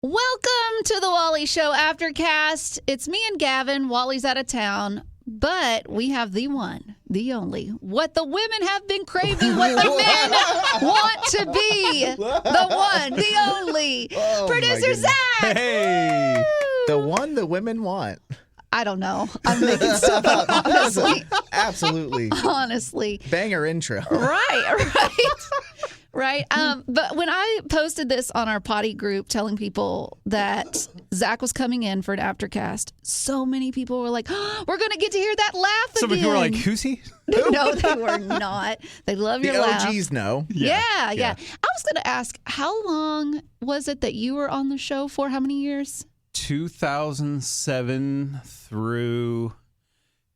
Welcome to the WallE Show Aftercast. It's me and Gavin. Wally's out of town, but we have the one, the only, what the women have been craving, what the men want to be. The one, the only, producer Zach. Hey, the one the women want. I don't know. I'm making stuff up, honestly. Absolutely. Honestly. Banger intro. Right. But when I posted this on our poddie group telling people that Zach was coming in for an Aftercast, so many people were like, oh, we're going to get to hear that laugh again. Some people were like, who's he? No, they were not. They love your laugh. The OGs know. Yeah. I was going to ask, how long was it that you were on the show for? How many years? 2007 through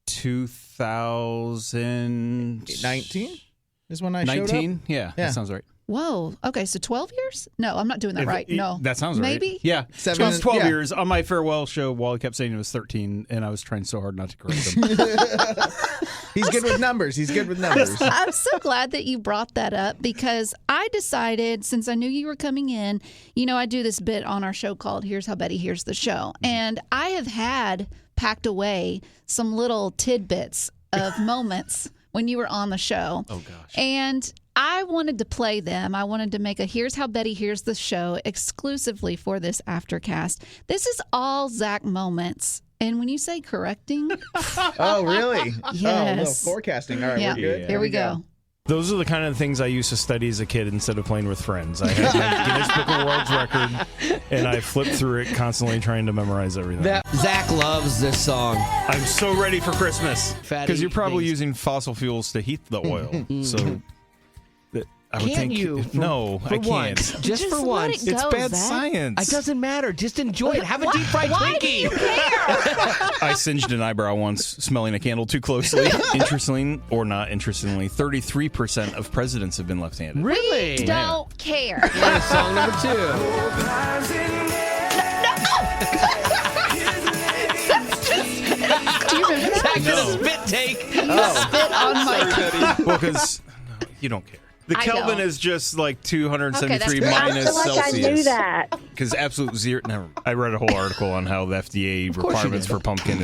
2019 is when I showed up. 19? Yeah, that sounds right. Whoa. Okay, so 12 years? No, I'm not doing that right. No. That sounds right. Maybe? Yeah. It was 12 years. On my farewell show, Wally kept saying it was 13, and I was trying so hard not to correct him. He's good with numbers. I'm so glad that you brought that up because I decided, since I knew you were coming in, I do this bit on our show called Here's How Betty Hears the Show. And I have had packed away some little tidbits of moments when you were on the show. Oh, gosh. And I wanted to play them. I wanted to make a Here's How Betty Hears the Show exclusively for this Aftercast. This is all Zach moments. And when you say correcting... Oh, really? Yes. Oh, a little forecasting. All right, we're good. Here we go. Those are the kind of things I used to study as a kid instead of playing with friends. I had my Guinness Book of World Record, and I flipped through it constantly trying to memorize everything. Zach loves this song. I'm so ready for Christmas. Because you're probably using fossil fuels to heat the oil. So I would Can't think you? No, I can't. Once. Just for let once. it It's go, bad Zach. science. It doesn't matter. Just enjoy it. Have a deep fried Why do Twinkie. you care? I singed an eyebrow once, smelling a candle too closely. Interestingly, or not interestingly, 33% of presidents have been left-handed. Really? Don't care. Yeah, song number 2. Do you remember that? Zach did a spit take. Spit on my... Well, because you don't care. The I Kelvin don't. is just like 273 Okay, that's minus I feel like Celsius. I knew that. Because absolute zero. Never. I read a whole article on how the FDA requirements for pumpkin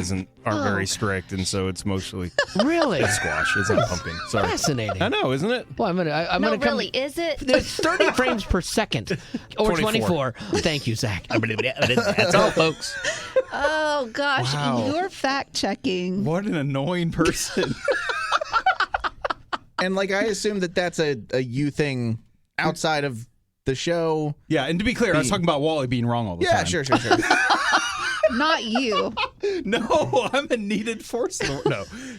aren't very strict, and so it's mostly Really? squash. It's not pumpkin. Sorry. Fascinating. I know, isn't it? Well, I'm gonna come. really, is it? There's 30 frames per second. Or 24. Thank you, Zach. That's all, folks. Oh, gosh. Wow. You're fact-checking. What an annoying person. And I assume that's a you thing outside of the show. Yeah, and to be clear, I was talking about Wally being wrong all the time. Yeah, sure. Not you. No, I'm a needed force.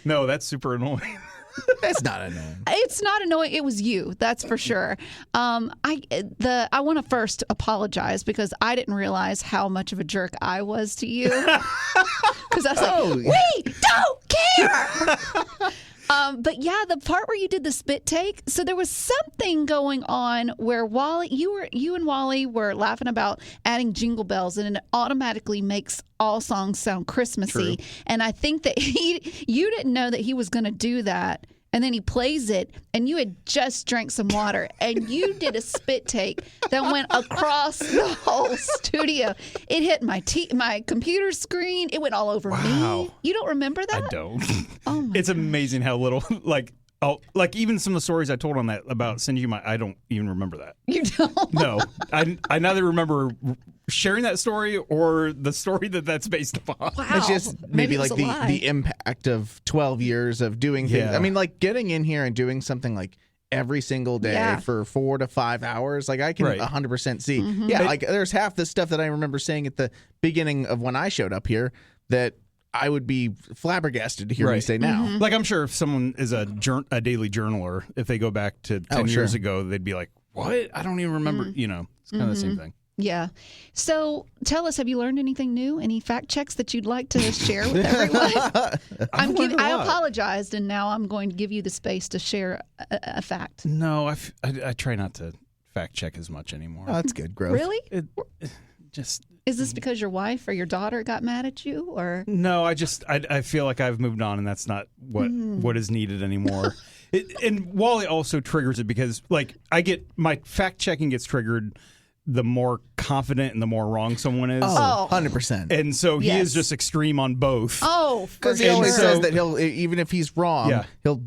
No, that's super annoying. That's not annoying. It's not annoying. It was you, that's for sure. I want to first apologize because I didn't realize how much of a jerk I was to you. Because I was like, we don't care. But yeah, the part where you did the spit take, so there was something going on where you and Wally were laughing about adding jingle bells, and it automatically makes all songs sound Christmassy. True. And I think that you didn't know that he was going to do that. And then he plays it, and you had just drank some water, and you did a spit take that went across the whole studio. It hit my computer screen. It went all over me. You don't remember that? I don't. Oh my It's amazing how little, even some of the stories I told on that about sending you I don't even remember that. You don't? No, I neither remember sharing that story or the story that's based upon. Wow. It's just maybe it was a lie. the impact of 12 years of doing things. Yeah. I mean, getting in here and doing something every single day for 4 to 5 hours. I can 100% see. Mm-hmm. Yeah, there's half the stuff that I remember saying at the beginning of when I showed up here that I would be flabbergasted to hear me say now. Mm-hmm. I'm sure if someone is a daily journaler, if they go back to 10 years ago, they'd be like, what? I don't even remember. It's kind of the same thing. Yeah. So tell us, have you learned anything new? Any fact checks that you'd like to share with everyone? I apologized, and now I'm going to give you the space to share a fact. No, I try not to fact check as much anymore. Oh, that's good growth. Really? Just Is this because your wife or your daughter got mad at you, or? no, I feel like I've moved on, and that's not what is needed anymore. And Wally also triggers it because I get my fact checking gets triggered the more confident and the more wrong someone is. Oh, 100%. And so he is just extreme on both. Oh, because he always says that he'll, even if he's wrong, he'll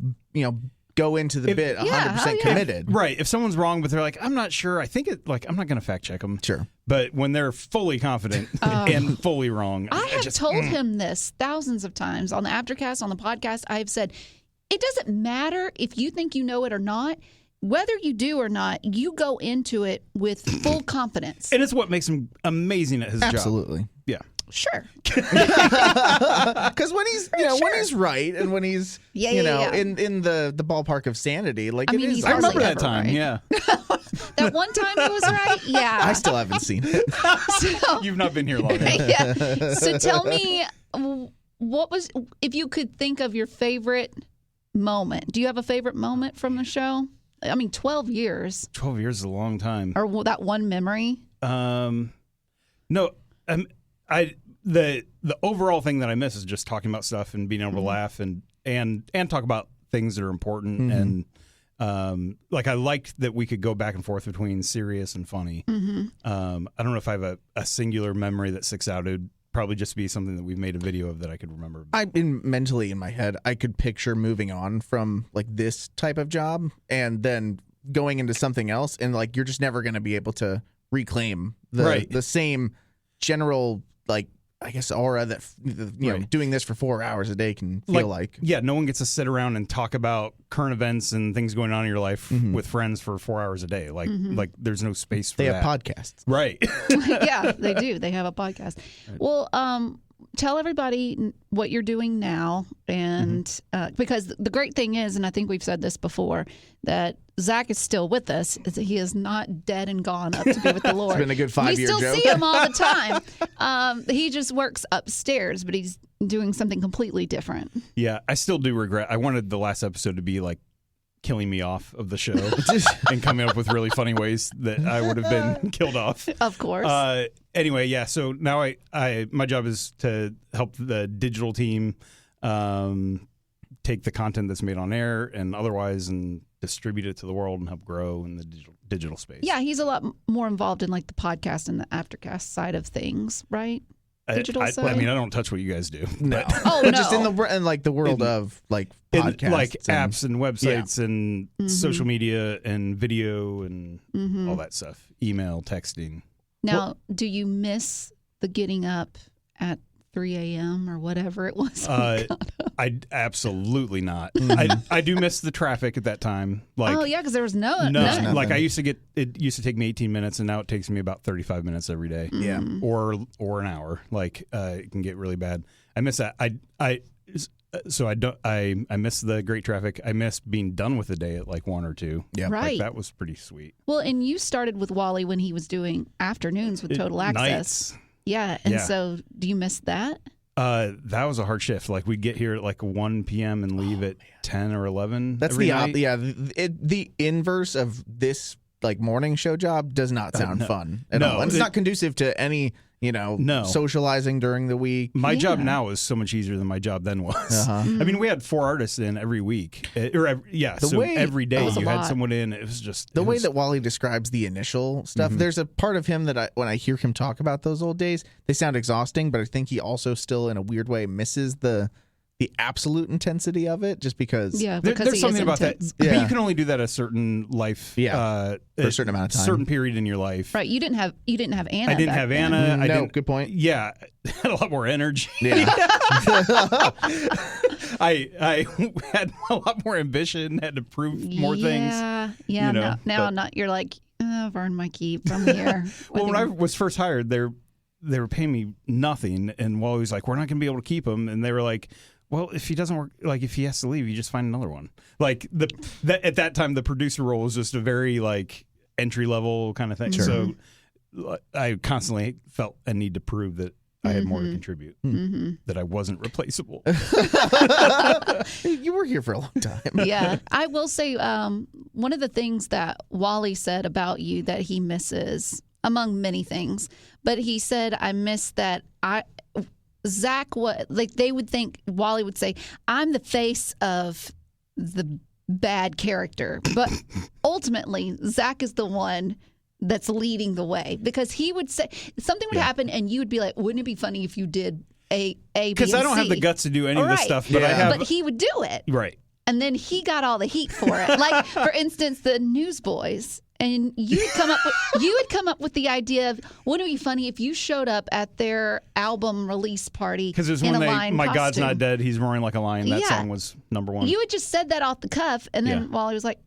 go into the bit 100% committed. Right. If someone's wrong, but they're like, I'm not sure. I think it. Like, I'm not going to fact check them. Sure. But when they're fully confident and fully wrong, I have told him this thousands of times on the Aftercast, on the podcast. I've said, it doesn't matter if you think you know it or not. Whether you do or not, you go into it with full confidence. And it's what makes him amazing at his job. Absolutely. Yeah. Sure. Because when he's when he's right and when he's in the ballpark of sanity, like I mean, is. I remember that ever time. Right. Yeah. That one time he was right. Yeah. I still haven't seen it. So, You've not been here long enough. yeah. So tell me, what was, if you could think of your favorite moment? Do you have a favorite moment from the show? I mean, 12 years. 12 years is a long time. Or that one memory? No, the overall thing that I miss is just talking about stuff and being able to laugh and talk about things that are important. And like, I liked that we could go back and forth between serious and funny. I don't know if I have a singular memory that sticks out. It would probably just be something that we've made a video of that I could remember. Mentally in my head, I could picture moving on from like this type of job and then going into something else, and like you're just never going to be able to reclaim the same general, like, I guess, aura that doing this for 4 hours a day can feel like. Yeah, no one gets to sit around and talk about current events and things going on in your life with friends for 4 hours a day. Like, there's no space for that. They have podcasts, right? Yeah, they do. They have a podcast. Right. Well, tell everybody what you're doing now, and because the great thing is, and I think we've said this before, that Zach is still with us. He is not dead and gone up to be with the Lord. It's been a good 5-year joke. We still see him all the time. He just works upstairs, but he's doing something completely different. Yeah, I still do regret. I wanted the last episode to be like killing me off of the show and coming up with really funny ways that I would have been killed off. Of course. Anyway, yeah. So now my job is to help the digital team take the content that's made on air and otherwise and distribute it to the world and help grow in the digital space. Yeah, he's a lot more involved in like the podcast and the Aftercast side of things, right? Digital side. I mean, I don't touch what you guys do. No. Oh, no. Just in the world of like podcasts, like apps and websites and social media and video and all that stuff. Email, texting. Now, do you miss the getting up at 3 a.m. or whatever it was? I absolutely not. I do miss the traffic at that time. Like, oh yeah, because there was none. Like it used to take me 18 minutes, and now it takes me about 35 minutes every day. Yeah, or an hour. Like it can get really bad. I miss that. I miss the great traffic. I miss being done with the day at like 1 or 2. Yeah, right. Like, that was pretty sweet. Well, and you started with WallE when he was doing afternoons with Total Access. Nights. Yeah, and so do you miss that? That was a hard shift. Like, we'd get here at like 1 p.m. and leave at 10 or 11. That's every the night. the inverse of this like morning show job does not sound fun at all. And it's not conducive to any socializing during the week. My job now is so much easier than my job then was. I mean, we had 4 artists in every week, every day you had someone in. It was just the way that WallE describes the initial stuff. There's a part of him that when I hear him talk about those old days, they sound exhausting, but I think he also still, in a weird way, misses the absolute intensity of it, just because there's something about intense. That. Yeah. But you can only do that a certain life, for a certain amount of time, certain period in your life. Right. You didn't have Anna. I didn't have Anna. Good point. Yeah, I had a lot more energy. Yeah. I had a lot more ambition. Had to prove more things. Yeah. Now you're like, earned my keep from here. Well, when I was first hired, they were paying me nothing, and WallE was like, "We're not going to be able to keep him," and they were like, well, if he doesn't work, like if he has to leave, you just find another one. Like at that time, the producer role was just a very like entry level kind of thing. Sure. So I constantly felt a need to prove that I had more to contribute, that I wasn't replaceable. You were here for a long time. Yeah, I will say one of the things that WallE said about you that he misses, among many things, but he said, I miss that Zach, they would think, WallE would say, I'm the face of the bad character. But ultimately, Zach is the one that's leading the way, because he would say something would happen and you would be like, wouldn't it be funny if you did A, B, Because I don't and have the C? guts to do any of this Right. stuff, but I have. But he would do it. Right. And then he got all the heat for it. Like, for instance, the Newsboys. And you had come up with the idea of, wouldn't it be funny if you showed up at their album release party Because it was in when a lion My costume. God's Not Dead, He's Roaring Like a Lion. That Yeah. song was number one. You had just said that off the cuff, and then Wally was like,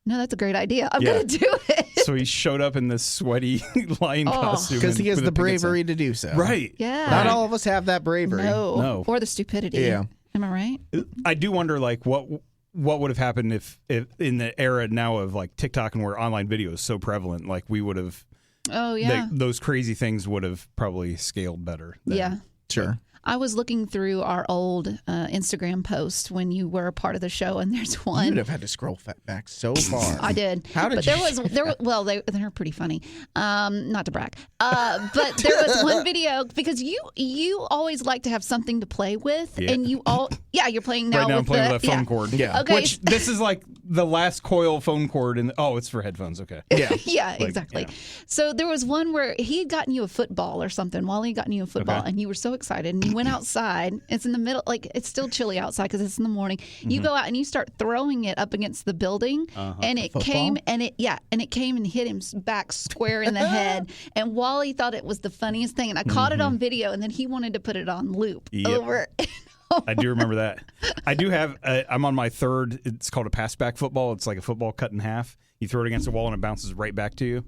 no, that's a great idea. I'm Yeah. going to do it. So he showed up in this sweaty lion costume. Because he has with the a picket sign. bravery to do so. Right. Yeah. Not all of us have that bravery. No. Or the stupidity. Yeah. Am I right? I do wonder, like, what would have happened if in the era now of like TikTok and where online video is so prevalent, like we would have, Oh, yeah. those crazy things would have probably scaled better. then. Yeah. Sure. I was looking through our old Instagram posts when you were a part of the show, and there's You one. would have had to scroll back so far. I did. How did but you? they're pretty funny. Not to brag. But there was one video, because you always like to have something to play with, Yeah. and you're playing now Right now I'm with playing the with a phone cord. Yeah. Okay. Which this is like the last coil phone cord, and it's for headphones. Okay. Yeah. Yeah, exactly. yeah. So there was one where he had gotten you a football or something. Wally had gotten you a football, Okay. and you were so excited. And you went outside. It's in the middle, like it's still chilly outside because it's in the morning. You go out and you start throwing it up against the building, and it came and it came and hit him back square in the head. And Wally thought it was the funniest thing. And I caught it on video, and then he wanted to put it on loop Yep. over. I do remember that. I do have. I'm on my third. It's called a pass back football. It's like a football cut in half. You throw it against the wall and it bounces right back to you.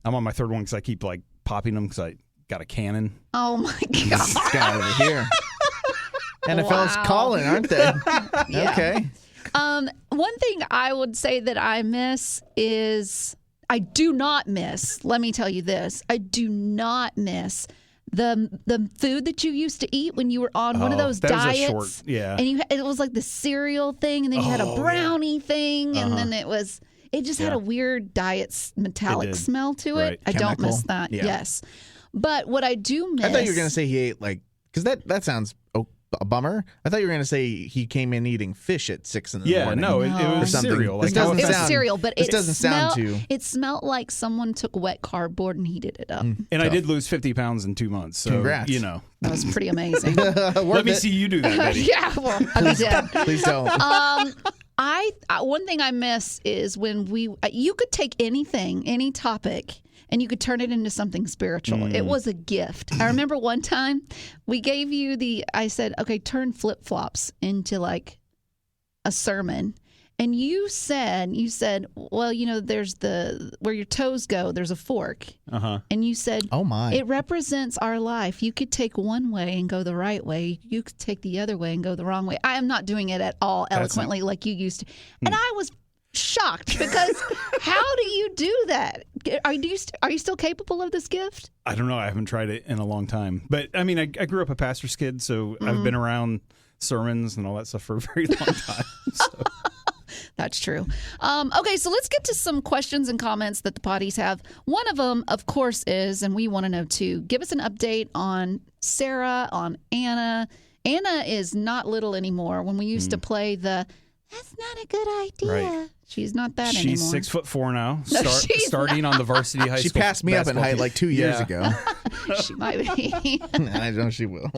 I'm on my third one because I keep like popping them because I got a cannon. Oh my This god! guy over here. NFL's calling, aren't they? Yeah. Okay. One thing I would say that I miss is I do not miss. Let me tell you this: I do not miss the food that you used to eat when you were on one of those that was a diets. short- yeah. And it was like the cereal thing, and then you had a brownie thing, and then it just had a weird metallic did. smell to it. Right. I don't miss Chemical. that. Yeah. Yes, but what I do miss. I thought you were going to say he ate because that sounds a bummer. I thought you were going to say he came in eating fish at 6 in the morning. No, it No. was Or something. cereal. This Like, doesn't it was sound- cereal, but this it doesn't sound too. It smelled like someone took wet cardboard and heated it up. and I did lose 50 pounds in 2 months. So, Congrats. you know. That was pretty amazing. Let me see you do that, Betty. Yeah, well, I'd be dead. Please don't. I one thing I miss is when you could take anything, any topic, and you could turn it into something spiritual. It was a gift. I remember one time we gave you I said, okay, turn flip-flops into like a sermon. And you said, well, there's where your toes go, there's a fork. Uh-huh. And you said, Oh, my. it represents our life. You could take one way and go the right way. You could take the other way and go the wrong way. I am not doing it at all eloquently like you used to. And I was shocked because how do you do that? Are you still capable of this gift? I don't know. I haven't tried it in a long time. But, I mean, I grew up a pastor's kid, so I've been around sermons and all that stuff for a very long time. So. That's true. Okay, so let's get to some questions and comments that the potties have. One of them, of course, is, and we want to know too, give us an update on Sarah, on Anna. Anna is not little anymore. When we used to play that's not a good idea. Right. She's not that anymore. She's 6'4" now, No, she's starting on the varsity high She school. passed me up in basketball height team. like 2 years Yeah. ago. She might be. I know she will.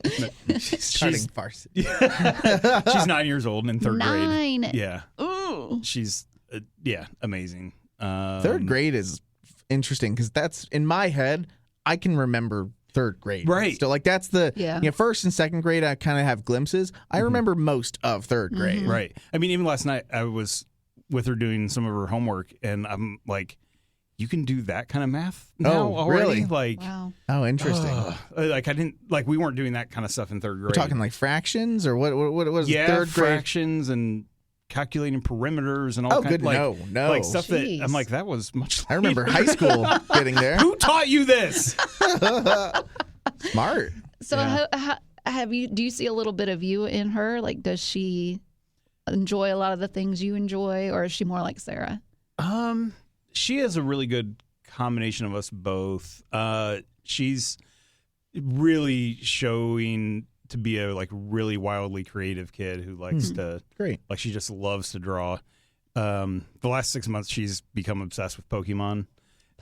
She's starting varsity. She's 9 years old and in third 9. grade. Yeah. Ooh. She's, amazing. Third grade is interesting because that's in my head. I can remember third grade. Right. So like that's the Yeah. first and second grade. I kind of have glimpses. I remember most of third grade. Right. I mean, even last night I was with her doing some of her homework, and I'm like, you can do that kind of math now Oh, already? really? Like, Wow. Oh, interesting. like I didn't we weren't doing that kind of stuff in third grade. We're talking like fractions or what was third grade? fractions and calculating perimeters and all Oh, kinds good. like, No. like stuff that Jeez. I'm like, that was much I remember high school getting there. Who taught you this? Smart. So do you see a little bit of you in her? Like, does she enjoy a lot of the things you enjoy, or is she more like Sarah? She has a really good combination of us both. She's really showing to be a really wildly creative kid who likes to Great. she just loves to draw. The last 6 months she's become obsessed with Pokemon.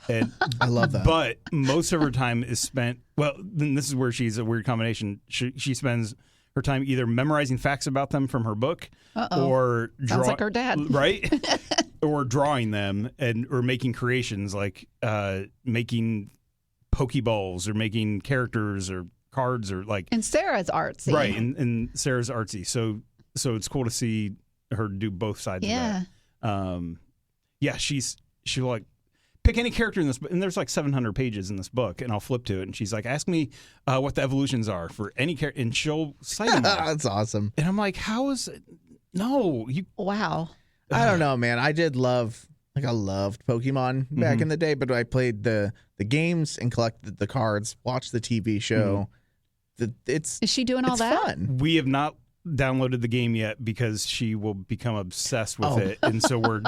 And I love that. But most of her time is spent. Well, then this is where she's a weird combination. She spends her time either memorizing facts about them from her book, or Sounds like her dad, right? Or drawing them or making creations like making Pokeballs or making characters or cards or like. And Sarah's artsy, right? And Sarah's artsy, so it's cool to see her do both sides of that. Yeah, she'll like pick any character in this book, and there's like 700 pages in this book, and I'll flip to it, and she's like, ask me what the evolutions are for any character, and she'll cite them all. That's awesome. And I'm like, how is it? No, you. Wow. I don't know, man. I loved Pokemon back in the day, but I played the games and collected the cards, watched the TV show. Is she doing all that? Fun. We have not downloaded the game yet because she will become obsessed with it, and so we're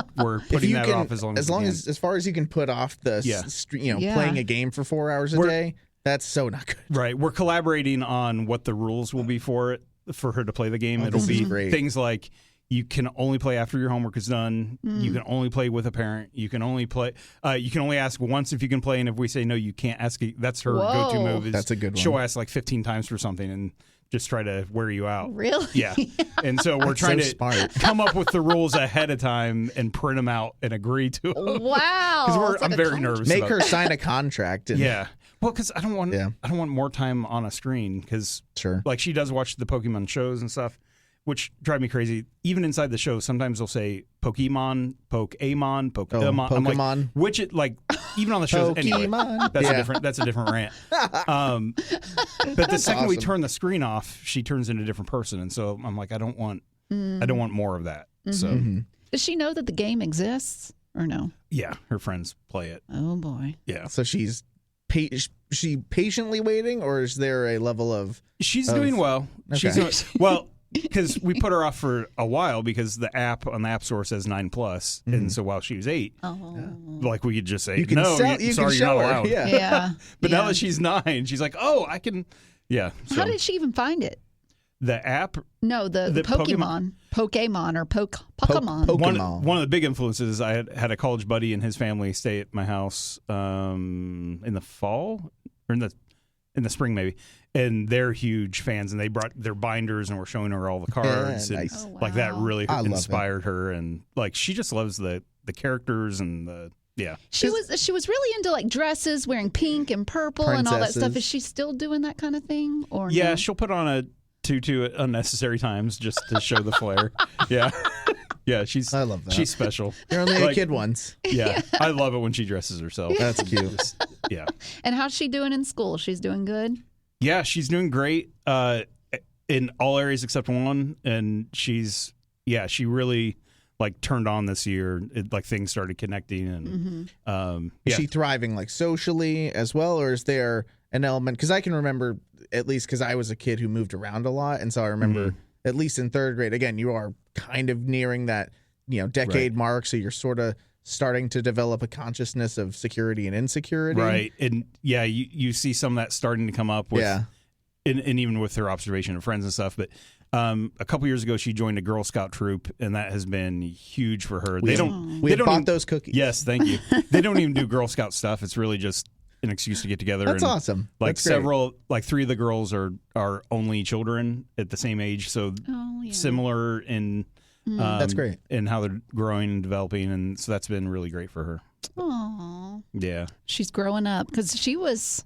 putting that off as far as you can put off the playing a game for 4 hours a day. That's so not good. Right, we're collaborating on what the rules will be for her to play the game. It'll be things like you can only play after your homework is done. You can only play with a parent. You can only play. You can only ask once if you can play, and if we say no, you can't ask. That's her go-to move. That's a good one. She'll ask like 15 times for something and just try to wear you out. Really? Yeah. And so we're trying to come up with the rules ahead of time and print them out and agree to them. Wow. Because I'm very nervous. Make her sign a contract. Yeah. Well, because I don't want more time on a screen. Because like she does watch the Pokemon shows and stuff, which drive me crazy. Even inside the show, sometimes they'll say Pokemon, Pokemon, Pokemon. Pokemon. I'm like, which it like even on the shows anyway. That's a different rant. But the second we turn the screen off, she turns into a different person, and so I'm like, I don't want more of that. So does she know that the game exists or no? Yeah, her friends play it. Oh boy. Yeah. So she's she patiently waiting, or is there a level of? She's doing well. Okay. She's doing well. Because we put her off for a while because the app on the App Store says 9+, and so while she was 8, like we could just say, you're not allowed. Yeah. But now that she's 9, she's like, oh, I can. Yeah. So. How did she even find it? The app? No, the Pokemon or Pokemon. One of the big influences, I had a college buddy and his family stay at my house in the fall or in the spring maybe. And they're huge fans, and they brought their binders and were showing her all the cards. Yeah, nice. Like that really inspired her, and like she just loves the characters and the She was really into like dresses, wearing pink and purple and all that stuff. Is she still doing that kind of thing? Or no? She'll put on a tutu at unnecessary times just to show the flair. Yeah. Yeah, I love that. She's special. You're only a kid once. Yeah, I love it when she dresses herself. That's cute. Yeah. And how's she doing in school? She's doing good? Yeah, she's doing great in all areas except one, and she really like turned on this year. Like things started connecting, and is she thriving like socially as well, or is there an element? Because I can remember, at least because I was a kid who moved around a lot, and so I remember at least in 3rd grade. Again, you are kind of nearing that decade mark, so you're sort of starting to develop a consciousness of security and insecurity. Right. And you see some of that starting to come up with, and even with her observation of friends and stuff. But a couple years ago, she joined a Girl Scout troop, and that has been huge for her. We bought those cookies. Yes, thank you. They don't even do Girl Scout stuff. It's really just an excuse to get together. That's awesome. Like like 3 of the girls are only children at the same age. So similar in... that's great. And how they're growing and developing, and so that's been really great for her. Aww. Yeah. She's growing up because she was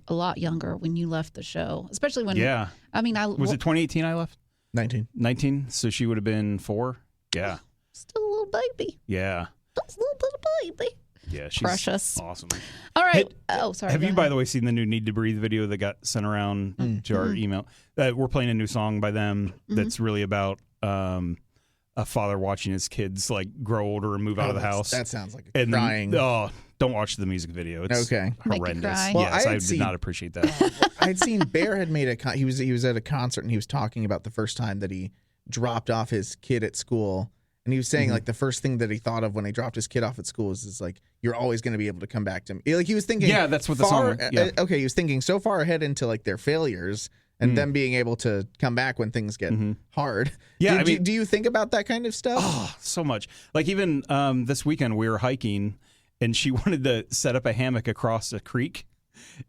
a lot younger when you left the show, especially when. Yeah. I mean, was it 2018 I left? 19. So she would have been 4. Yeah. Still a little baby. Yeah. Just a little bit of baby. Yeah, she's precious. Awesome. All right. Sorry. Have you, by the way, seen the new Need to Breathe video that got sent around to our email? We're playing a new song by them that's really about a father watching his kids like grow older and move out of the house. That sounds like crying. Don't watch the music video. It's horrendous. Well, yes, I did not appreciate that. I'd seen Bear had made he was at a concert, and he was talking about the first time that he dropped off his kid at school. And he was saying like the first thing that he thought of when he dropped his kid off at school is like, you're always going to be able to come back to me. Like he was thinking, that's what the song. Okay, he was thinking so far ahead into like their failures and them being able to come back when things get hard. Yeah, do you think about that kind of stuff? Oh, so much. Like even this weekend we were hiking, and she wanted to set up a hammock across a creek.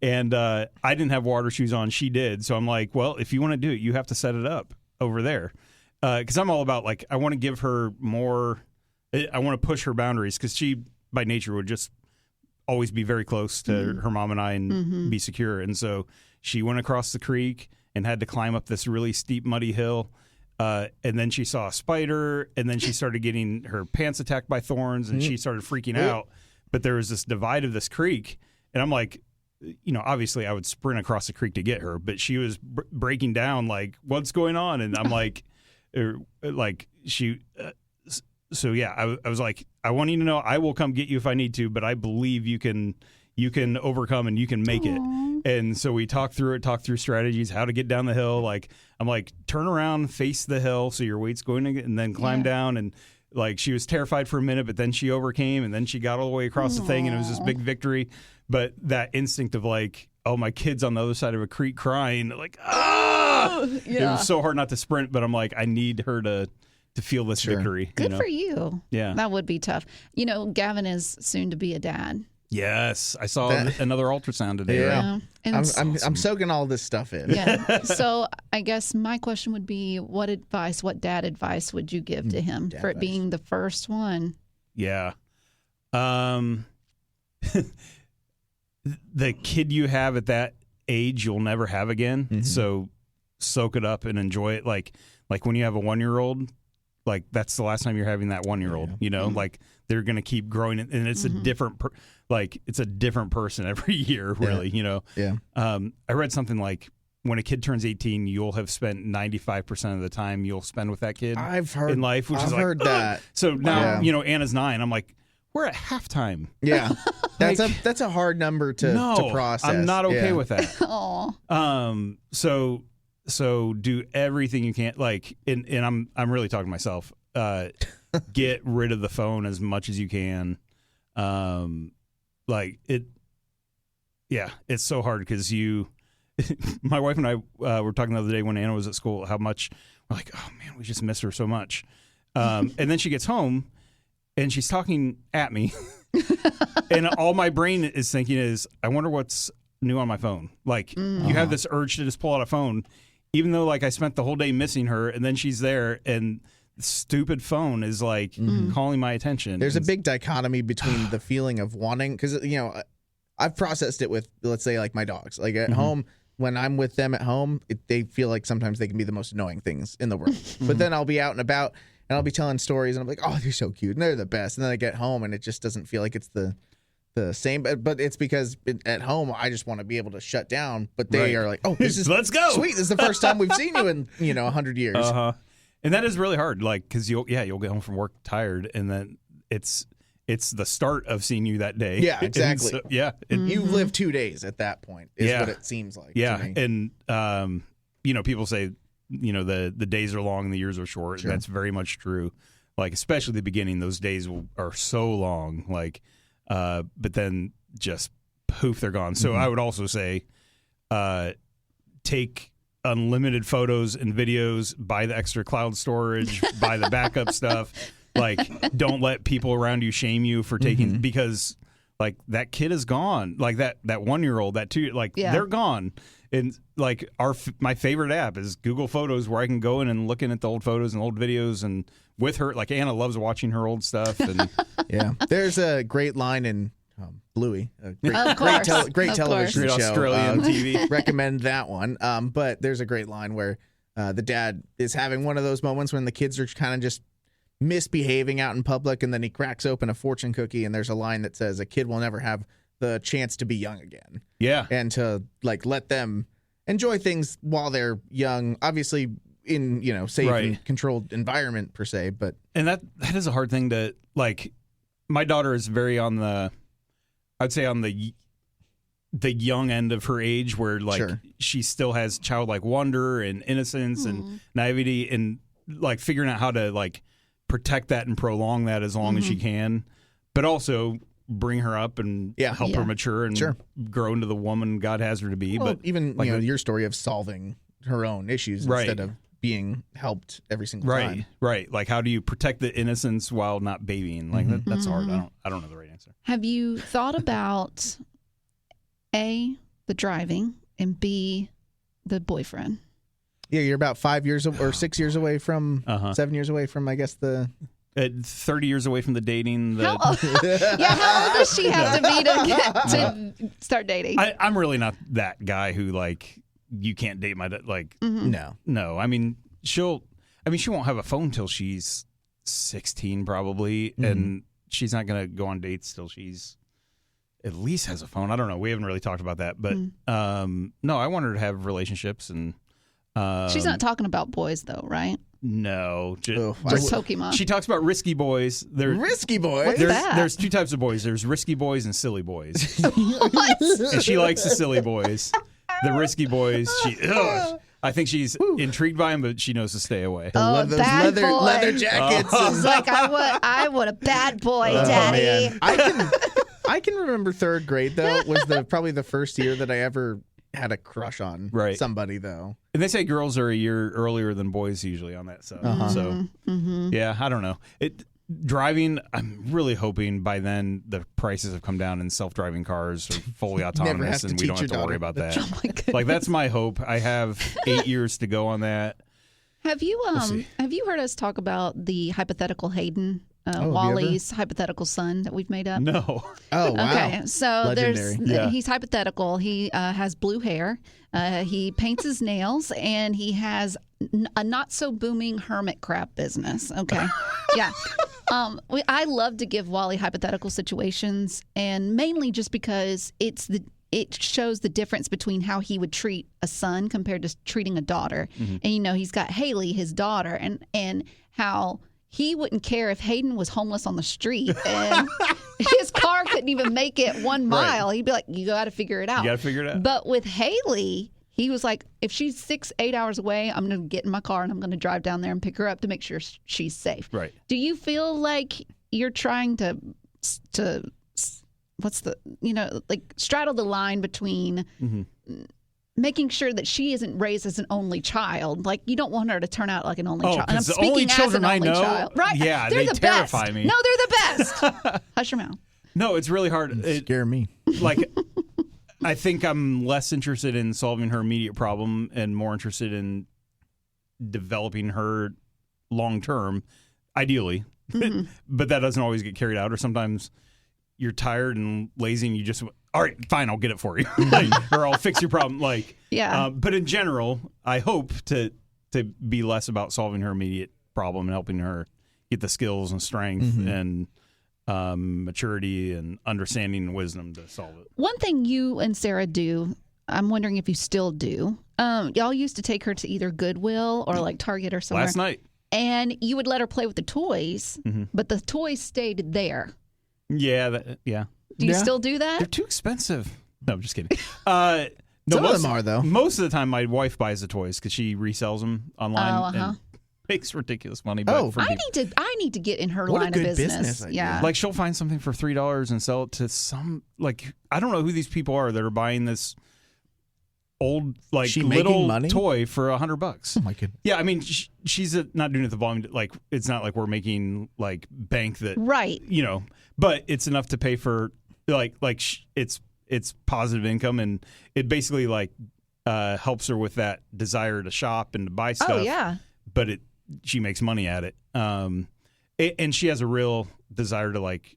And I didn't have water shoes on. She did. So I'm like, well, if you want to do it, you have to set it up over there. Because I'm all about, like, I want to give her more. I want to push her boundaries because she, by nature, would just always be very close to her mom and I and be secure. And so she went across the creek and had to climb up this really steep, muddy hill. And then she saw a spider, and then she started getting her pants attacked by thorns, and she started freaking out. But there was this divide of this creek, and I'm like, obviously I would sprint across the creek to get her, but she was breaking down, like, what's going on? And I'm like, so yeah, I was like, I want you to know I will come get you if I need to, but I believe you can overcome and you can make it. And so we talked through strategies, how to get down the hill. Like, I'm like, turn around, face the hill so your weight's going to, and then climb down. And like, she was terrified for a minute, but then she overcame, and then she got all the way across the thing, and it was this big victory. But that instinct of like, oh, my kid's on the other side of a creek crying, like, it was so hard not to sprint, but I'm like, I need her to feel this victory. Good for you. Yeah. That would be tough. Gavin is soon to be a dad. Yes, I saw another ultrasound today. Yeah. Right? I'm soaking all this stuff in. Yeah. So I guess my question would be, what dad advice would you give to him for it being the first one? Yeah. The kid you have at that age, you'll never have again. So soak it up and enjoy it. Like when you have a 1-year-old, like that's the last time you're having that 1-year-old, like they're going to keep growing, and it's a different, it's a different person every year, really, Yeah. I read something like when a kid turns 18, you'll have spent 95% of the time you'll spend with that kid in life, which is like, heard that. So now, Anna's 9. I'm like, we're at halftime. Yeah. That's a hard number to process. I'm not okay with that. Aw. So do everything you can, and I'm really talking to myself. Get rid of the phone as much as you can. It's so hard because my wife and I were talking the other day when Anna was at school how much we're like, oh man, we just miss her so much. And then she gets home and she's talking at me, and all my brain is thinking is, I wonder what's new on my phone. Like you have this urge to just pull out a phone. Even though, I spent the whole day missing her, and then she's there, and the stupid phone is, calling my attention. There's a big dichotomy between the feeling of wanting, because, I've processed it with, let's say, my dogs. Like, at home, when I'm with them at home, they feel like sometimes they can be the most annoying things in the world. But then I'll be out and about, and I'll be telling stories, and I'm like, oh, they're so cute, and they're the best. And then I get home, and it just doesn't feel like it's the same, but it's because at home I just want to be able to shut down, but they are like, oh, this is let's go, sweet, this is the first time we've seen you in 100 years. And that is really hard, because you'll get home from work tired, and then it's the start of seeing you that day. Yeah, exactly. So, you live 2 days at that point is what it seems like to me. And people say the days are long and the years are short. Sure. And that's very much true, especially the beginning. Those days are so long, but then just poof, they're gone. So I would also say take unlimited photos and videos, buy the extra cloud storage, buy the backup stuff. Don't let people around you shame you for taking, because that kid is gone. That 1-year-old, that 2, they're gone. And my favorite app is Google Photos, where I can go in and looking at the old photos and old videos, and with her, Anna loves watching her old stuff. And yeah, there's a great line in Bluey, a great television great show, Australian TV. Recommend that one. But there's a great line where the dad is having one of those moments when the kids are kind of just misbehaving out in public, and then he cracks open a fortune cookie, and there's a line that says, a kid will never have the chance to be young again. Yeah. And to let them enjoy things while they're young, obviously in, safe and controlled environment per se, but and that is a hard thing to my daughter is very on the young end of her age, where she still has childlike wonder and innocence and naivety, and figuring out how to protect that and prolong that as long as she can, but also bring her up and help her mature and grow into the woman God has her to be. Well, but even your story of solving her own issues instead of being helped every single Right, time. right. Like, how do you protect the innocence while not babying? Like, that's hard. I don't know the right answer. Have you thought about A, the driving, and B, the boyfriend? Yeah, you're about 5 years or 6 years away from 7 years away from, I guess, the 30 years away from the dating. How old does she have to be to start dating? I'm really not that guy who, like, you can't date my like. No. I mean, she won't have a phone till she's 16 probably, and she's not gonna go on dates till she's at least has a phone. I don't know. We haven't really talked about that, but no, I want her to have relationships and. She's not talking about boys though, right? No, just Pokemon. She talks about risky boys. Risky boys. What's that? There's two types of boys. There's risky boys and silly boys. What? And she likes the silly boys. The risky boys. I think she's intrigued by them, but she knows to stay away. Bad boy. leather jackets. She's like, I want a bad boy, Daddy. Man. I can remember third grade though was probably the first year that I ever had a crush on somebody though. And they say girls are a year earlier than boys usually on that stuff. So yeah, I don't know. Driving, I'm really hoping by then the prices have come down and self-driving cars are fully autonomous and we don't have to worry about that. Oh my goodness. Like, that's my hope. I have 8 years to go on that. Have you heard us talk about the hypothetical Hayden? WallE's hypothetical son that we've made up. No. Oh, wow. Okay, so Legendary. he's hypothetical. He has blue hair. He paints his nails, and he has a not so booming hermit crab business. Okay, yeah. I love to give WallE hypothetical situations, and mainly just because it shows the difference between how he would treat a son compared to treating a daughter. And he's got Haley, his daughter, and how he wouldn't care if Hayden was homeless on the street and his car couldn't even make it 1 mile. Right. He'd be like, you got to figure it out. You got to figure it out. But with Haley, he was like, if she's 6-8 hours away, I'm going to get in my car and I'm going to drive down there and pick her up to make sure she's safe. Right. Do you feel like you're trying to straddle the line between making sure that she isn't raised as an only child? Like, you don't want her to turn out like an only child. And I'm the speaking only children as an I only know, child. Right? yeah, They're they the terrify best. me. No, they're the best. Hush your mouth. No, it's really hard. Scare me. Like, I think I'm less interested in solving her immediate problem and more interested in developing her long term, ideally. But that doesn't always get carried out, or sometimes you're tired and lazy and you just, all right, fine, I'll get it for you. Or I'll fix your problem. But in general, I hope to be less about solving her immediate problem and helping her get the skills and strength and maturity and understanding and wisdom to solve it. One thing you and Sarah do, I'm wondering if you still do, y'all used to take her to either Goodwill or like Target or somewhere. Last night. And you would let her play with the toys, but the toys stayed there. Yeah, Do you still do that? They're too expensive. No, I'm just kidding. Some of them are, though. Most of the time, my wife buys the toys because she resells them online and makes ridiculous money. But I need to get in her What a line good of business. business idea. Yeah, like, she'll find something for $3 and sell it to some, like, I don't know who these people are that are buying this old, like, little money? toy for $100. Oh my goodness. Yeah, I mean, she's not doing it the volume. Like, it's not like we're making like bank that, right. But it's enough to pay for it's positive income, and it basically like helps her with that desire to shop and to buy stuff. Oh yeah. But she makes money at it, and she has a real desire to like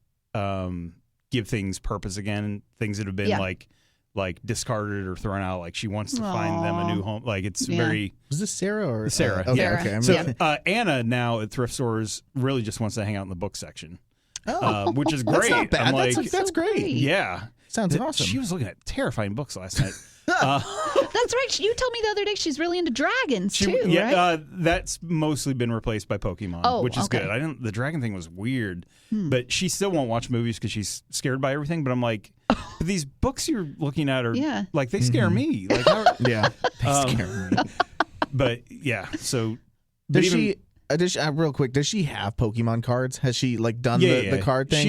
give things purpose again, things that have been like discarded or thrown out. Like, she wants to find them a new home. Like, it's very. Was this Sarah or Sarah? Okay, yeah. okay. So Anna now at thrift stores really just wants to hang out in the book section. Which is great. That's not bad. I'm like, That's great. Yeah. Sounds awesome. She was looking at terrifying books last night. That's right. You told me the other day she's really into dragons too, right? That's mostly been replaced by Pokemon, which is good. The dragon thing was weird, but she still won't watch movies because she's scared by everything. But I'm like, but these books you're looking at are like, they scare me. Like, they scare me. But yeah, so does she? Real quick, does she have Pokemon cards? Has she like done the card thing?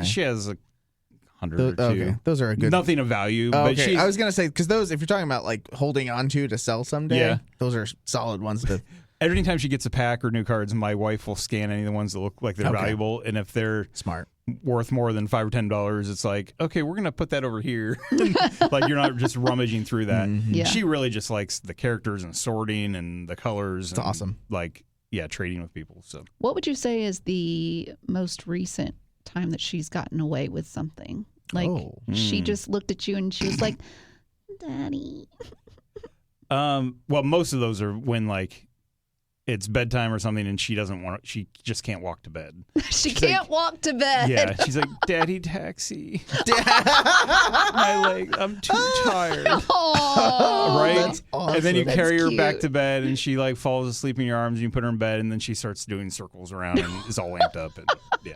She has 100 or 2. Okay, those are a good. Nothing of value. Oh, but I was gonna say, because those, if you're talking about like holding on to sell someday, those are solid ones to every time she gets a pack or new cards, my wife will scan any of the ones that look like they're valuable, and if they're smart, worth more than $5 or $10, it's like, okay, we're gonna put that over here. Like you're not just rummaging through that. Yeah. She really just likes the characters and sorting and the colors. It's awesome. Like, yeah, trading with people. So, What would you say is the most recent time that she's gotten away with something? Like she just looked at you and she was like, "Daddy." well, most of those are when like it's bedtime or something, and she doesn't want. She just can't walk to bed. She can't walk to bed. Yeah, she's like, "Daddy, taxi." My leg. I'm too tired. Aww. Right? That's awesome. And then you carry her cute. back to bed, and she like falls asleep in your arms, and you put her in bed, and then she starts doing circles around and is all amped up. And yeah,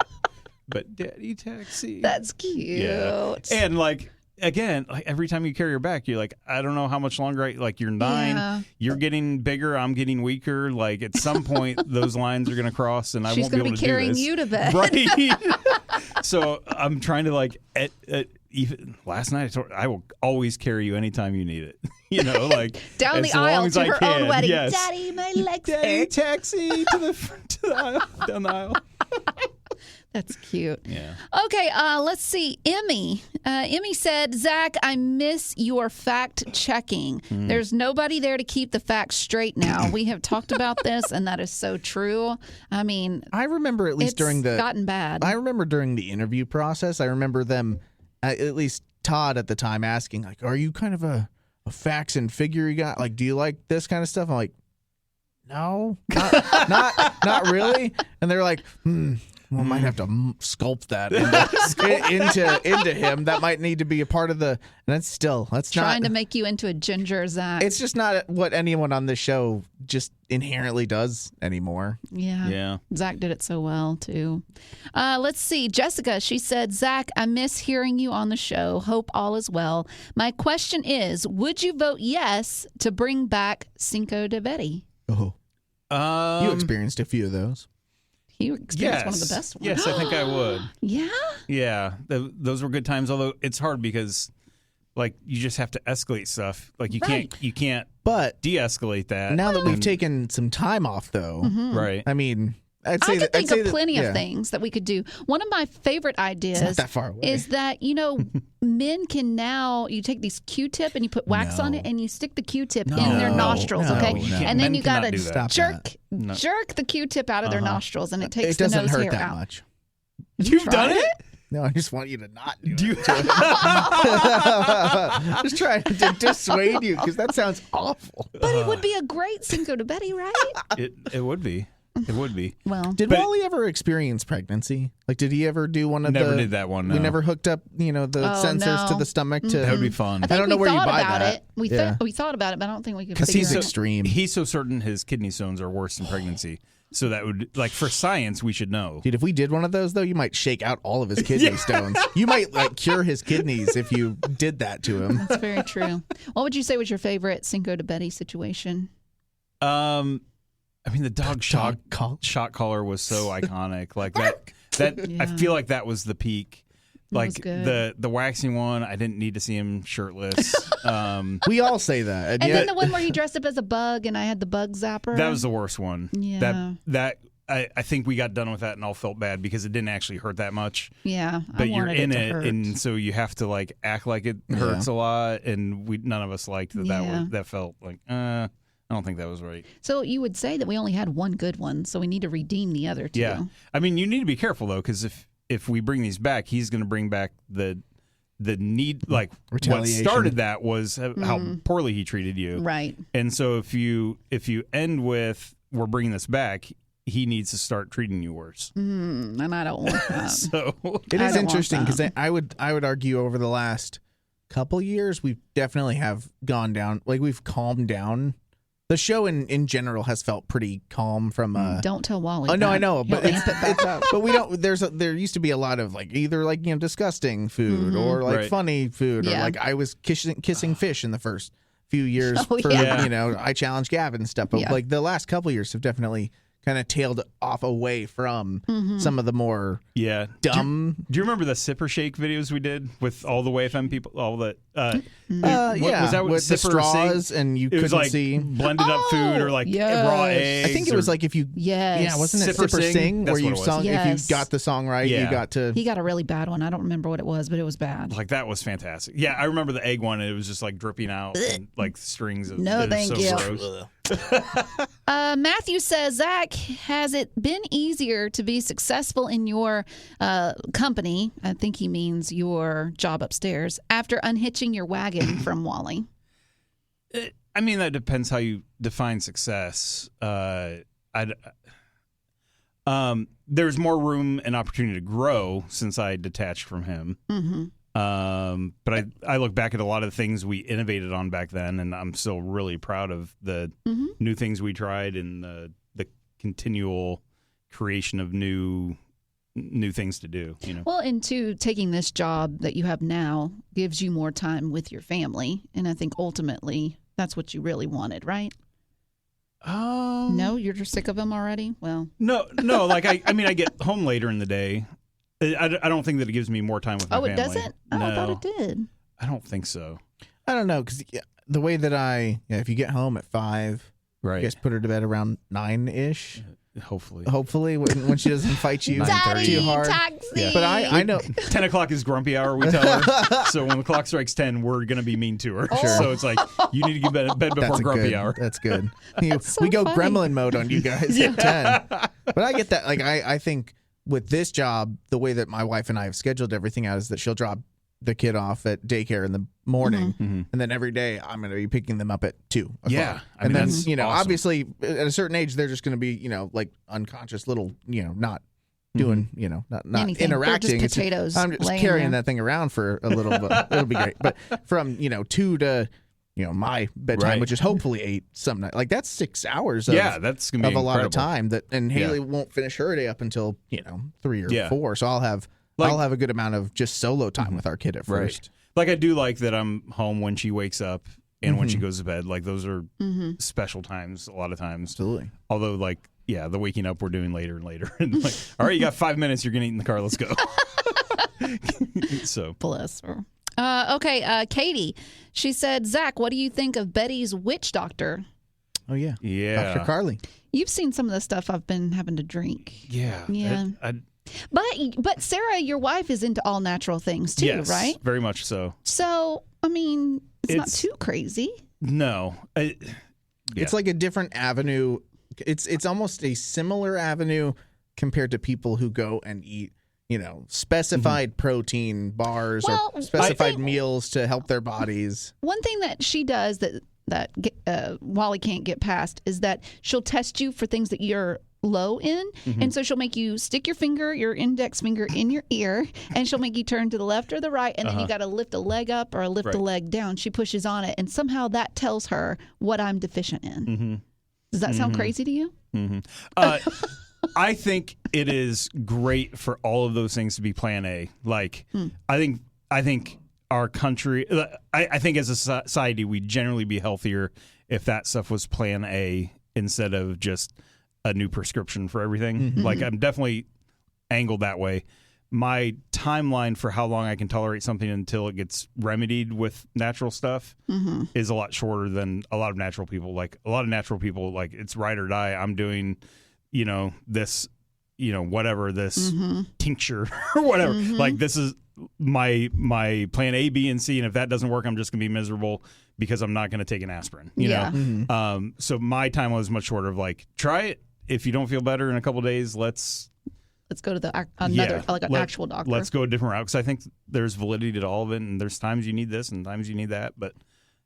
but Daddy, taxi. That's cute. Yeah. And like again, like every time you carry her back, you're like, I don't know how much longer. Like you're 9, Yeah. you're getting bigger, I'm getting weaker. Like at some point, those lines are gonna cross, and I She's won't be gonna able to carrying do this. you to bed. Right. So I'm trying to like even last night I told her, I will always carry you anytime you need it. You know, like Down as the aisle long as to I her can. own wedding. Yes. Daddy, my legs Daddy, hurt. taxi to the aisle, down the aisle. That's cute. Yeah. Okay, let's see. Emmy. Emmy said, Zach, I miss your fact checking. There's nobody there to keep the facts straight now. We have talked about this, and that is so true. I mean, I remember at least it's during the gotten bad. I remember during the interview process, I remember them, at least Todd at the time, asking like, "Are you kind of a facts and figure guy? Like, do you like this kind of stuff?" I'm like, "No, not really." And they're like, "We might have to sculpt that into him. That might need to be a part of the." And that's Trying not to make you into a ginger Zach. It's just not what anyone on this show just inherently does anymore. Yeah. Yeah. Zach did it so well, too. Let's see. Jessica, she said, Zach, I miss hearing you on the show. Hope all is well. My question is, would you vote yes to bring back Cinco de Betty? Oh, you experienced a few of those. He experienced one of the best ones. Yes, I think I would. Yeah? Yeah, those were good times. Although it's hard because, like, you just have to escalate stuff. Like you can't But de-escalate that. now that we've taken some time off, though, Right. I mean, I could think of plenty of things that we could do. One of my favorite ideas It's not that far away. is that, men can now, you take these Q-tip and you put wax on it and you stick the Q-tip in their nostrils, no, okay? no. And then Men you got cannot to do that. jerk the Q-tip out of their nostrils and it takes It doesn't the nose hurt hair that out. much. You've done it? No, I just want you to not do it. Just trying to dissuade you because that sounds awful. But it would be a great Cinco de Betty, right? It would be. It would be. Well, Did WallE ever experience pregnancy? Like, did he ever do one of Never the? did that one. We no. never hooked up, the sensors to no. the stomach to. That would be fun. I think don't know we where you thought buy about that. it. We thought about it, but I don't think we could Because figure he's it out. extreme. He's so certain his kidney stones are worse than pregnancy. So that would, like, for science, we should know. Dude, if we did one of those, though, you might shake out all of his kidney stones. You might cure his kidneys if you did that to him. That's very true. What would you say was your favorite Cinco de Betty situation? I mean, the dog shot collar was so iconic. Like that Yeah. I feel like that was the peak. Like was good. the waxing one, I didn't need to see him shirtless. We all say that. And then the one where he dressed up as a bug and I had the bug zapper. That was the worst one. Yeah. That I think we got done with that and all felt bad because it didn't actually hurt that much. Yeah. But you're in to it, hurt. and so you have to like act like it hurts a lot, and none of us liked that. Yeah. That felt like I don't think that was right. So you would say that we only had one good one, so we need to redeem the other two. Yeah, I mean, you need to be careful though, because if we bring these back, he's going to bring back the need, like what Retaliation. started that was how poorly he treated you, Right. And so if you end with we're bringing this back, he needs to start treating you worse. And I don't want that. So it I is don't want interesting because that. I would argue over the last couple years we definitely have gone down. Like we've calmed down. The show in general has felt pretty calm from. Don't tell Wally. Oh no, that. I know, but He'll amp it back up. but we don't. There used to be a lot of like either like disgusting food or like Right. funny food or Yeah. like I was kissing fish in the first few years Oh, for yeah. I challenged Gavin and stuff. But Yeah. like the last couple years have definitely kind of tailed off away from Mm-hmm. some of the more dumb. Do you remember the Sipper Shake videos we did with all the WayFM people? All the was that what with the Sipper straws Sing? and you It was couldn't like see. blended up food or like yes. raw eggs. I think it was like if you wasn't it Sipper Sipper Sing? Sing That's where what you it was. sung Yes. if you got the song right, Yeah. you got to. He got a really bad one. I don't remember what it was, but it was bad. like that was fantastic. Yeah, I remember the egg one. And it was just like dripping out and like strings of. No, it was thank so you. gross. Matthew says, Zach, has it been easier to be successful in your company? I think he means your job upstairs after unhitching your wagon from WallE. I mean, that depends how you define success. There's more room and opportunity to grow since I detached from him. Mm-hmm. But I look back at a lot of the things we innovated on back then, and I'm still really proud of the new things we tried and the continual creation of new things to do. You know. Well, and two, taking this job that you have now gives you more time with your family, and I think ultimately that's what you really wanted, right? No, you're just sick of him already. Well, no. Like I mean, I get home later in the day. I don't think that it gives me more time with my family. it doesn't? Oh, No, I thought it did. I don't think so. I don't know because the way that if you get home at 5, Right. you guys put her to bed around 9-ish. Hopefully, when she doesn't fight you Daddy, too hard. Taxi. But I know 10 o'clock is grumpy hour, we tell her. So when the clock strikes 10, we're going to be mean to her. Sure. So it's like, you need to get bed before grumpy hour. That's good. so we go funny. gremlin mode on you guys at 10. But I get that. Like I think with this job, the way that my wife and I have scheduled everything out is that she'll drop the kid off at daycare in the morning, and then every day I'm going to be picking them up at 2 o'clock. Yeah. I And mean, then, that's awesome. obviously at a certain age, they're just going to be, like unconscious little, not doing, not Anything. They're interacting. just It's potatoes I'm just laying carrying there. that thing around for a little bit. It'll be great. But from, 2 to, my bedtime, Right. which is hopefully 8 some night. Like that's 6 hours of, that's going to be of a lot of incredible. time and Haley won't finish her day up until, 3 or 4. So I'll have a good amount of just solo time with our kid at Right. first. Like I do like that I'm home when she wakes up and when she goes to bed. Like those are special times a lot of times. Absolutely. Although the waking up we're doing later and later. And like, all right, you got 5 minutes. You're going to eat in the car. Let's go. So Bless her. Okay, Katie. She said, Zach, what do you think of Betty's witch doctor? Oh, yeah. yeah. Dr. Carly. You've seen some of the stuff I've been having to drink. Yeah. Yeah. But Sarah, your wife is into all natural things too, Yes, right? very much so. So, I mean, it's not It's- too crazy. No. Yeah. It's like a different avenue. It's almost a similar avenue compared to people who go and eat, specified protein bars Well, or specified I think- meals to help their bodies. One thing that she does that WallE can't get past is that she'll test you for things that you're low in, and so she'll make you stick your index finger in your ear, and she'll make you turn to the left or the right, and then you got to lift a leg up or lift a leg down. She pushes on it, and somehow that tells her what I'm deficient in. Does that sound crazy to you? I think it is great for all of those things to be plan A. Like, I think our country, I think as a society, we'd generally be healthier if that stuff was plan A instead of just a new prescription for everything. Like, I'm definitely angled that way. My timeline for how long I can tolerate something until it gets remedied with natural stuff is a lot shorter than a lot of natural people. Like, a lot of natural people, like, it's ride or die. I'm doing, this, whatever, this tincture or whatever. Like, this is my plan A, B, and C, and if that doesn't work, I'm just gonna be miserable because I'm not gonna take an aspirin. You know. So my time was much shorter. Of like, try it. If you don't feel better in a couple of days, let's go to an actual doctor. Let's go a different route because I think there's validity to all of it, and there's times you need this and times you need that. But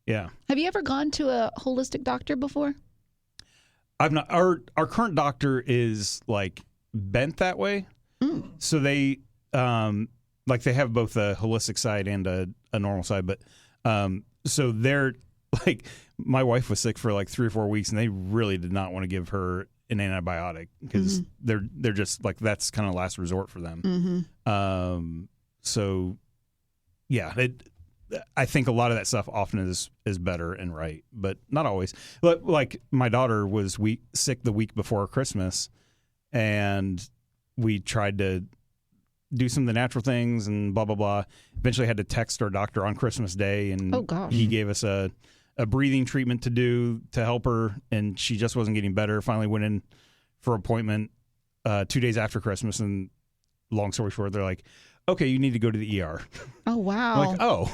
yeah, Have you ever gone to a holistic doctor before? I've not. Our current doctor is like bent that way, so they they have both a holistic side and a normal side. But so they're like, my wife was sick for like 3 or 4 weeks, and they really did not want to give her an antibiotic because they're just like, that's kind of last resort for them. So yeah, I think a lot of that stuff often is better and right, but not always. Like my daughter was sick the week before Christmas, and we tried to do some of the natural things and blah, blah, blah. Eventually had to text our doctor on Christmas Day, and he gave us a breathing treatment to do to help her, and she just wasn't getting better. Finally went in for appointment 2 days after Christmas, and long story short, they're like, okay, you need to go to the ER. Oh, wow. I'm like, oh.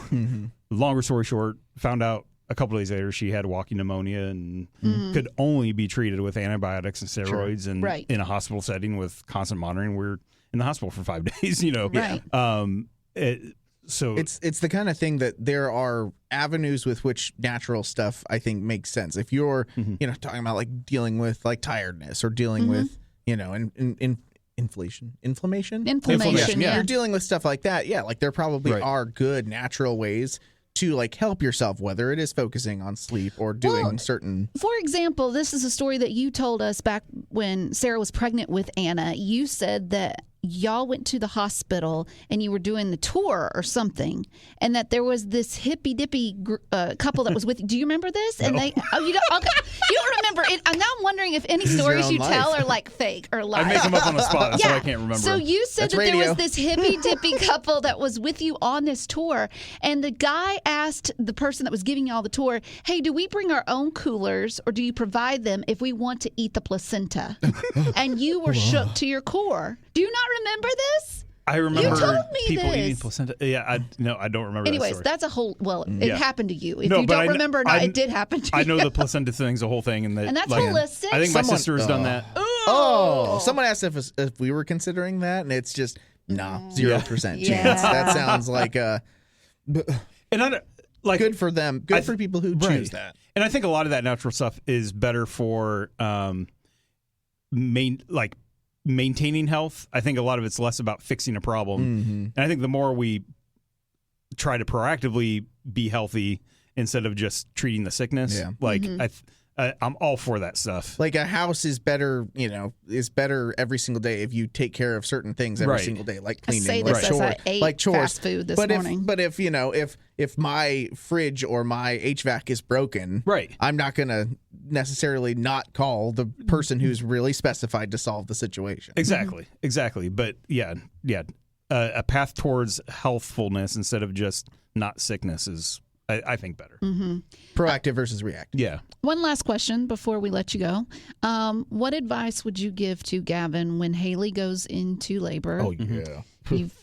Longer story short, found out a couple of days later she had walking pneumonia and could only be treated with antibiotics and steroids and in a hospital setting with constant monitoring. We're in the hospital for 5 days, Right. So it's the kind of thing that there are avenues with which natural stuff I think makes sense. If you're talking about like dealing with like tiredness or dealing with inflammation. Yeah. You're dealing with stuff like that. Yeah, like there probably are good natural ways to like help yourself, whether it is focusing on sleep or doing certain. For example, this is a story that you told us back when Sarah was pregnant with Anna. You said that y'all went to the hospital and you were doing the tour or something, and that there was this hippy dippy couple that was with you. Do you remember this? And you don't remember it. And now I'm wondering if any stories you tell are like fake or lies. I make them up on the spot, so I can't remember. So you said there was this hippy dippy couple that was with you on this tour, and the guy asked the person that was giving y'all the tour, "Hey, do we bring our own coolers, or do you provide them if we want to eat the placenta?" And you were shook to your core. Do you not remember this? I remember you told me people this. eating placenta. Yeah, I don't remember. Anyways, that story. that's a whole. Well, it happened to you. If No, you but don't remember or not, it did happen to you. I know the placenta thing's a whole thing, and that's holistic. I think my sister has done that. Someone asked if we were considering that, and it's just 0% chance. That sounds like and I like good for them. Good for people who choose that. And I think a lot of that natural stuff is better for maintaining health. I think a lot of it's less about fixing a problem. And I think the more we try to proactively be healthy instead of just treating the sickness, I'm all for that stuff. Like a house is better, is better every single day if you take care of certain things every single day, like cleaning, I say this as I ate chores. fast food this morning. But if my fridge or my HVAC is broken, I'm not going to necessarily not call the person who's really specified to solve the situation. Exactly. But a path towards healthfulness instead of just not sickness is, I think, better. Proactive versus reactive. Yeah. One last question before we let you go. What advice would you give to Gavin when Haley goes into labor? Oh, yeah.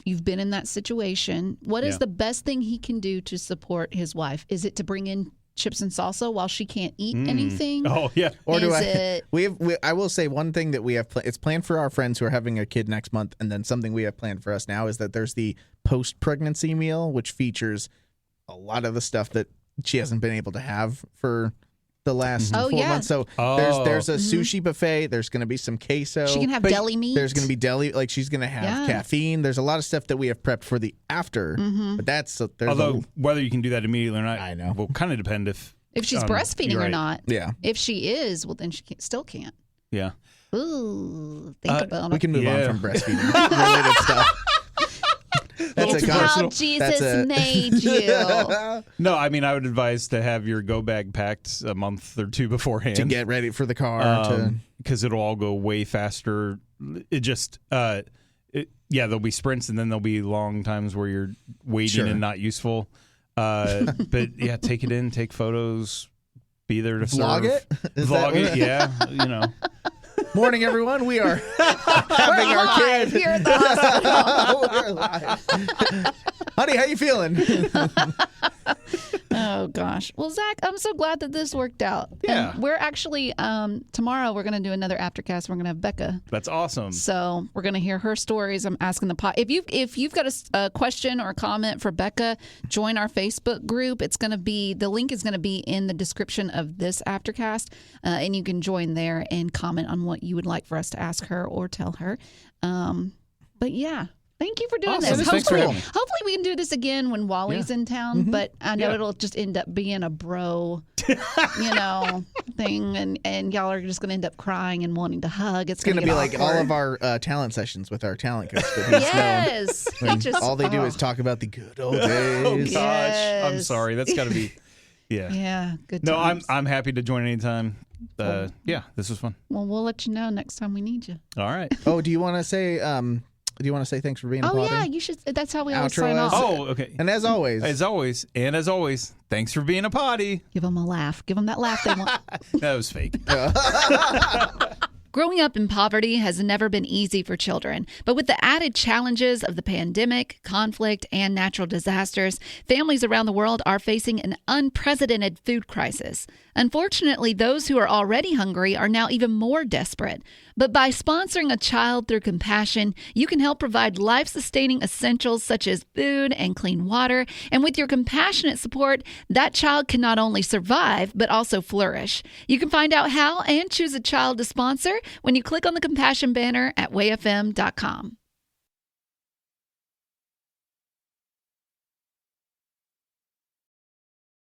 You've been in that situation. What is the best thing he can do to support his wife? Is it to bring in chips and salsa while she can't eat anything? Oh, yeah. Or I will say one thing that we have, it's planned for our friends who are having a kid next month, and then something we have planned for us now is that there's the post-pregnancy meal, which features a lot of the stuff that she hasn't been able to have for the last 4 months. So there's a sushi buffet. There's going to be some queso. She can have deli meat. There's going to be deli, like she's going to have caffeine. There's a lot of stuff that we have prepped for the after. But that's whether you can do that immediately or not, I know, will kind of depend if she's breastfeeding or not. Yeah. If she is, well, then she still can't. Yeah. Ooh, think about it. We can move on from breastfeeding related stuff. That's how Jesus made you. No, I mean, I would advise to have your go bag packed a month or two beforehand to get ready for the car. Because it'll all go way faster. It just, there'll be sprints and then there'll be long times where you're waiting and not useful. But yeah, take it in, take photos, be there to serve. Vlog it? Vlog it, yeah. Morning, everyone. We are having our kid here at the hospital. We're live. Honey, how you feeling? Oh, gosh. Well, Zach, I'm so glad that this worked out. Yeah. And we're actually, tomorrow, we're going to do another Aftercast. We're going to have Becca. That's awesome. So we're going to hear her stories. I'm asking the pod. If you've got a question or a comment for Becca, join our Facebook group. The link is going to be in the description of this Aftercast, and you can join there and comment on what you would like for us to ask her or tell her. But yeah. Thank you for doing awesome. this. Thanks for having me. Hopefully we can do this again when Wally's in town, but I know it'll just end up being a bro, thing, and y'all are just going to end up crying and wanting to hug. It's going to be like all of our talent sessions with our talent coach. Yes. All they do is talk about the good old days. Oh gosh, Yes. I'm sorry. That's got to be. Yeah. Yeah, good No, times. I'm happy to join anytime. Yeah, this was fun. Well, we'll let you know next time we need you. All right. Oh, do you want to say thanks for being a Oh, poddie? yeah, you should. That's how we always Outro sign us. off. Oh, okay. And as always, As always, thanks for being a poddie. Give them a laugh. Give them that laugh they want. That was fake. Growing up in poverty has never been easy for children, but with the added challenges of the pandemic, conflict, and natural disasters, families around the world are facing an unprecedented food crisis. Unfortunately, those who are already hungry are now even more desperate. But by sponsoring a child through compassion, you can help provide life-sustaining essentials such as food and clean water. And with your compassionate support, that child can not only survive, but also flourish. You can find out how and choose a child to sponsor when you click on the compassion banner at wayfm.com.